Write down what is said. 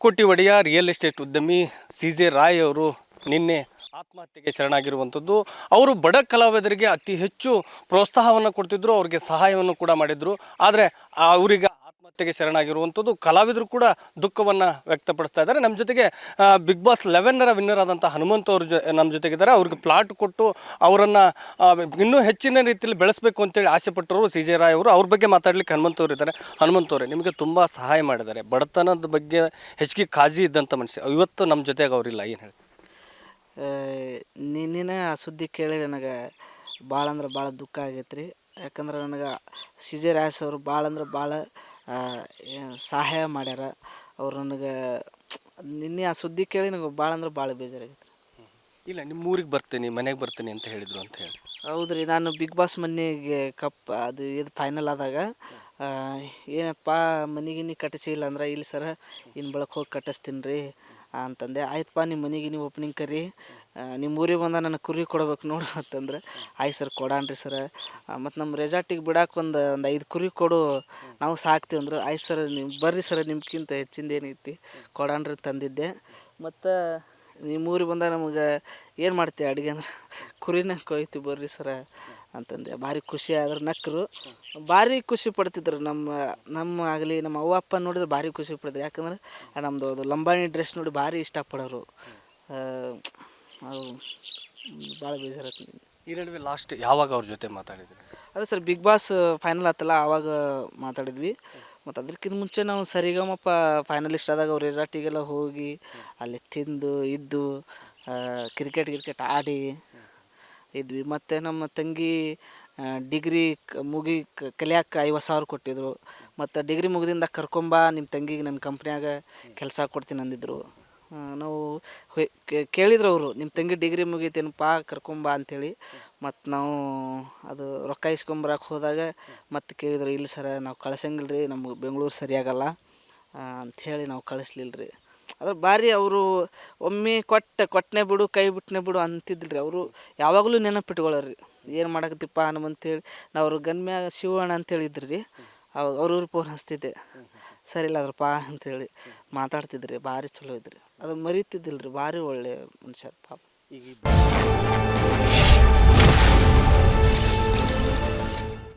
ಕೋಟಿ ಒಡೆಯ real estate ಉದ್ಯಮಿ ಸಿ.ಜೆ. ರಾಯ್ ಅವರು ನಿನ್ನೆ ಆತ್ಮಹತ್ಯೆಗೆ ಶರಣಾಗಿರುವಂಥದ್ದು. ಅವರು ಬಡ ಕಲಾವಿದರಿಗೆ ಅತಿ ಹೆಚ್ಚು ಪ್ರೋತ್ಸಾಹವನ್ನು ಕೊಡ್ತಿದ್ರು, ಅವರಿಗೆ ಸಹಾಯವನ್ನು ಕೂಡ ಮಾಡಿದ್ರು. ಆದರೆ ಅವರಿಗೆ ಆತ್ಮಹತ್ಯೆಗೆ ಶರಣಾಗಿರುವಂಥದ್ದು ಕಲಾವಿದರು ಕೂಡ ದುಃಖವನ್ನು ವ್ಯಕ್ತಪಡಿಸ್ತಾ ಇದ್ದಾರೆ. ನಮ್ಮ ಜೊತೆಗೆ ಬಿಗ್ ಬಾಸ್ 11ರ ವಿನ್ನರ್ ಆದಂಥ ಹನುಮಂತ್ ಅವರು ನಮ್ಮ ಜೊತೆಗಿದ್ದಾರೆ. ಅವ್ರಿಗೆ ಪ್ಲಾಟ್ ಕೊಟ್ಟು ಅವರನ್ನು ಇನ್ನೂ ಹೆಚ್ಚಿನ ರೀತಿಯಲ್ಲಿ ಬೆಳೆಸಬೇಕು ಅಂತೇಳಿ ಆಸೆ ಪಟ್ಟರು ಸಿ.ಜೆ. ರಾಯ್ ಅವರು. ಅವ್ರ ಬಗ್ಗೆ ಮಾತಾಡ್ಲಿಕ್ಕೆ ಹನುಮಂತ್ ಅವರು ಇದ್ದಾರೆ. ಹನುಮಂತ್ ಅವರೇ, ನಿಮಗೆ ತುಂಬ ಸಹಾಯ ಮಾಡಿದ್ದಾರೆ, ಬಡತನದ ಬಗ್ಗೆ ಹೆಚ್ಚಿಗೆ ಕಾಳಜಿ ಇದ್ದಂಥ ಮನುಷ್ಯ. ಇವತ್ತು ನಮ್ಮ ಜೊತೆಗೆ ಅವರಿಲ್ಲ, ಏನು ಹೇಳಿ? ನಿನ್ನೆ ಆ ಸುದ್ದಿ ಕೇಳಿ ನನಗೆ ಭಾಳ ಅಂದ್ರೆ ಭಾಳ ದುಃಖ ಆಗೈತೆ ರೀ. ಯಾಕಂದ್ರೆ ನನಗೆ ಸಿ.ಜೆ. ರಾಯ್ ಅವರು ಭಾಳ ಅಂದ್ರೆ ಭಾಳ ಸಹಾಯ ಮಾಡ್ಯಾರ. ಅವ್ರು ನನಗೆ ನಿನ್ನೆ ಆ ಸುದ್ದಿ ಕೇಳಿ ನನಗೆ ಭಾಳ ಅಂದ್ರೆ ಭಾಳ ಬೇಜಾರಾಗೈತೆ ರೀ. ಇಲ್ಲ, ನಿಮ್ಮ ಊರಿಗೆ ಬರ್ತೀನಿ, ಮನೆಗೆ ಬರ್ತೀನಿ ಅಂತ ಹೇಳಿದ್ರು ಅಂತ ಹೇಳಿ. ಹೌದು ರೀ, ನಾನು ಬಿಗ್ ಬಾಸ್ ಮನೆಗೆ ಅದು ಇದು ಫೈನಲ್ ಆದಾಗ ಏನಪ್ಪ ಮನೆಗಿನಿ ಕಟ್ಟಿಸಿಲ್ಲ ಅಂದ್ರೆ ಇಲ್ಲಿ ಸರ ಇನ್ನು ಬಳಕೆ ಹೋಗಿ ಕಟ್ಟಿಸ್ತೀನಿ ರೀ ಅಂತಂದೆ. ಆಯ್ತಪ್ಪ ನಿಮ್ಮ ಮನೆಗೆ ನೀವು ಓಪನಿಂಗ್ ಕರಿ, ನಿಮ್ಮ ಊರಿಗೆ ಬಂದ ನನಗೆ ಕುರಿ ಕೊಡ್ಬೇಕು ನೋಡು ಅಂತಂದ್ರೆ, ಆಯ್ತು ಸರ್ ಕೊಡಾಣ್ರಿ ಸರ, ಮತ್ತು ನಮ್ಮ ರೆಸಾರ್ಟಿಗೆ ಬಿಡಾಕೆ ಒಂದು 5 ಕುರಿ ಕೊಡು, ನಾವು ಸಾಕ್ತೀವಿ ಅಂದರು. ಆಯ್ತು ಸರ್ ನೀವು ಬರ್ರಿ ಸರ, ನಿಮ್ಗಿಂತ ಹೆಚ್ಚಿಂದ ಏನೈತಿ ಕೊಡಾಣ್ರಿ ತಂದಿದ್ದೆ. ಮತ್ತು ನಿಮ್ಮ ಊರಿಗೆ ಬಂದಾಗ ನಮಗೆ ಏನು ಮಾಡ್ತೀವಿ ಅಡುಗೆ ಅಂದ್ರೆ, ಕುರಿನ ಕೊಯ್ತೀವಿ ಬರ್ರಿ ಸರ ಅಂತಂದೆ. ಭಾರಿ ಖುಷಿ ಆದ್ರೆ ನಕ್ಕರು, ಭಾರಿ ಖುಷಿ ಪಡ್ತಿದ್ರು. ನಮ್ಮ ಆಗಲಿ ನಮ್ಮ ಅವ್ವ ಅಪ್ಪ ನೋಡಿದ್ರೆ ಭಾರಿ ಖುಷಿ ಪಡ್ತಿದ್ರು. ಯಾಕಂದ್ರೆ ನಮ್ಮದು ಅದು ಲಂಬಾಣಿ ಡ್ರೆಸ್ ನೋಡಿ ಭಾರಿ ಇಷ್ಟಪಡೋರು. ಭಾಳ ಬೇಜಾರಾಗ್ತದೆ. ಈ ನಡುವೆ ಲಾಸ್ಟ್ ಯಾವಾಗ ಅವ್ರ ಜೊತೆ ಮಾತಾಡಿದ್ರಿ? ಅದೇ ಸರ್, ಬಿಗ್ ಬಾಸ್ ಫೈನಲ್ ಆತಲ್ಲ ಆವಾಗ ಮಾತಾಡಿದ್ವಿ. ಮತ್ತು ಅದಕ್ಕಿಂತ ಮುಂಚೆ ನಾವು ಸರಿಗಮಪ ಫೈನಲಿಸ್ಟ್ ಆದಾಗ ಅವ್ರು ರೆಸಾರ್ಟಿಗೆಲ್ಲ ಹೋಗಿ ಅಲ್ಲಿ ತಿಂದು ಇದ್ದು ಕ್ರಿಕೆಟ್ ಆಡಿ ಇದ್ವಿ. ಮತ್ತು ನಮ್ಮ ತಂಗಿ ಡಿಗ್ರಿ ಕಲಿಯಾಕೆ 50,000 ಕೊಟ್ಟಿದ್ರು. ಮತ್ತು ಡಿಗ್ರಿ ಮುಗಿದಿಂದ ಕರ್ಕೊಂಬ ನಿಮ್ಮ ತಂಗಿಗೆ ನನ್ನ ಕಂಪ್ನ್ಯಾಗ ಕೆಲಸ ಕೊಡ್ತೀನಿ ಅಂದಿದ್ರು. ನಾವು ಕೇಳಿದ್ರು ಅವರು, ನಿಮ್ಮ ತಂಗಿ ಡಿಗ್ರಿ ಮುಗೀತೇನಪ್ಪ ಕರ್ಕೊಂಬ ಅಂಥೇಳಿ. ಮತ್ತು ನಾವು ಅದು ರೊಕ್ಕ ಇಸ್ಕೊಂಬರಕ್ಕೆ ಹೋದಾಗ ಮತ್ತು ಕೇಳಿದ್ರು, ಇಲ್ಲ ಸರ ನಾವು ಕಳ್ಸಂಗಿಲ್ಲ ರೀ, ನಮ್ಗೆ ಬೆಂಗಳೂರು ಸರಿಯಾಗಲ್ಲ ಅಂಥೇಳಿ ನಾವು ಕಳಿಸ್ಲಿಲ್ಲ ರೀ. ಅದ್ರ ಭಾರಿ ಅವರು ಒಮ್ಮೆ ಕೊಟ್ಟನೆ ಬಿಡು ಕೈ ಬಿಟ್ಟನೆ ಬಿಡು ಅಂತಿದ್ದಿಲ್ಲ ರೀ. ಅವರು ಯಾವಾಗಲೂ ನೆನಪಿಟ್ಕೊಳ್ಳೋರು ರೀ. ಏನು ಮಾಡಕತ್ತಿಪ್ಪ ಅಂತೇಳಿ ನಾವು ಅವ್ರ ಗನ್ಮ್ಯಾಗ ಶಿವಣ್ಣ ಅಂತೇಳಿದ್ರಿ ರೀ. ಅವ್ರವ್ರು ಫೋನ್ ಹಚ್ತಿದ್ದೆ, ಸರಿ ಇಲ್ಲದ್ರಪ್ಪ ಅಂಥೇಳಿ ಮಾತಾಡ್ತಿದ್ರಿ. ಭಾರಿ ಚಲೋ ಇದ್ರಿ, ಅದು ಮರಿತಿದ್ದಿಲ್ಲ ರೀ. ಭಾರಿ ಒಳ್ಳೆ ಮನುಷ್ಯ ಪಾಪ. ಈಗ